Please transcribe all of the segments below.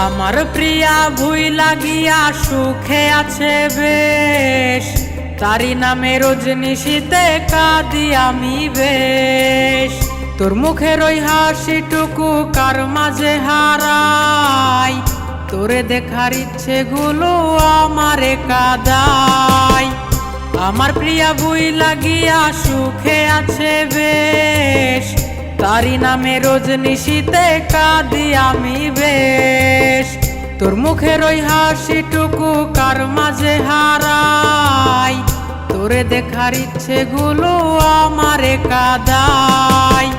আমার প্রিয়া ভুই লাগিয়া সুখে আছে বেশ, তারি নামে রোজ নিশীতে কাঁদি আমি বেশ। তোর মুখের ওই হাসিটুকু কার মাঝে হারাই, তোরে দেখার ইচ্ছে গুলো আমারে কাঁদায়। আমার প্রিয়া ভুই লাগিয়া সুখে আছে বেশ, তারি নামে রোজ নিশীতে কাঁদি আমি বেশ। তোর মুখের ওই হাসিটুকু কার মাঝে হারাই, তোরে দেখার ইচ্ছে গুলো আমারে কাঁদায়।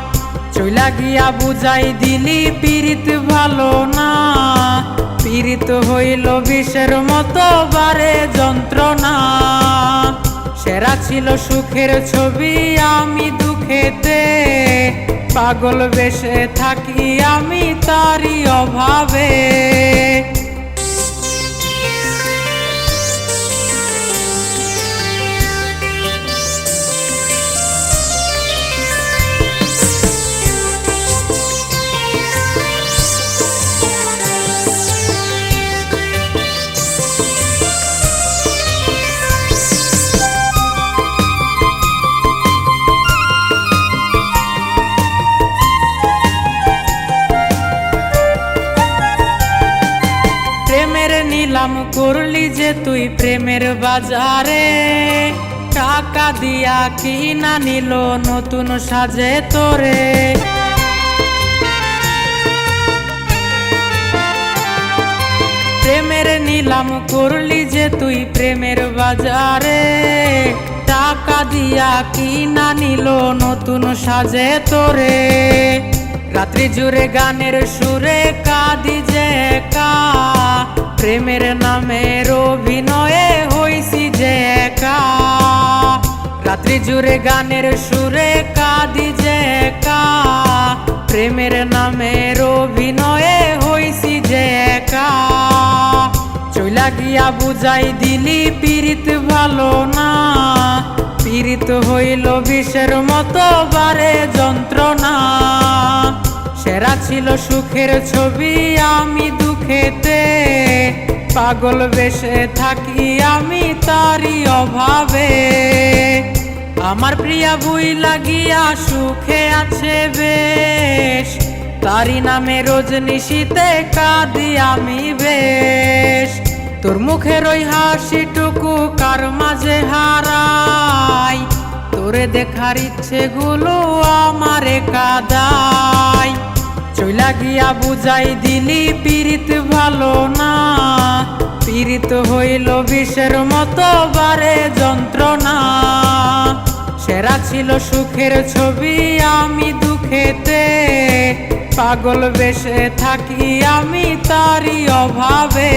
চইলা গিয়া বুঝাই দিলি পীড়িত ভালো না, পীড়িত হইল বিষের মতো বারে যন্ত্রণা। সেরা ছিল সুখের ছবি আমি দুঃখেতে, পাগল বেশে থাকি আমি তারি অভাবে। নিলাম করলি যে তুই প্রেমের বাজারে, টাকা দিয়া কিনা নিল নতুন সাজে তোরে। প্রেমের নিলাম করলি যে তুই প্রেমের বাজারে, টাকা দিয়া কিনা নিল নতুন সাজে তোরে। রাত্রি জুড়ে গানের সুরে কাঁদি যে একা, প্রেমের নামের অভিনয়ে হইছি যে একা। রাত্রি জুড়ে গানের সুরে কাঁদি যে একা, প্রেমের নামের অভিনয়ে হইছি যে একা। চইলা গিয়া বুঝাই দিলি পীড়িত ভালো না, পীড়িত হইল বিষের মতো বারে যন্ত্রণা। সেরা ছিল সুখের ছবি আমি দুঃখেতে, পাগল বেশে থাকি আমি তারি অভাবে। আমার প্রিয়া ভুই লাগিয়া সুখে আছে বেশ, তারি নামে রোজ নিশীতে কাঁদি আমি বেশ। তোর মুখের ওই হাসিটুকু কার মাঝে হারাই, তোরে দেখার ইচ্ছে গুলো আমারে কাঁদায়। চইলা গিয়া বুঝাই দিলি পীড়িত ভালো না, পীড়িত হইল বিষের মতো বারে যন্ত্রণা। সেরা ছিল সুখের ছবি আমি দুঃখেতে, পাগল বেশে থাকি আমি তারি অভাবে।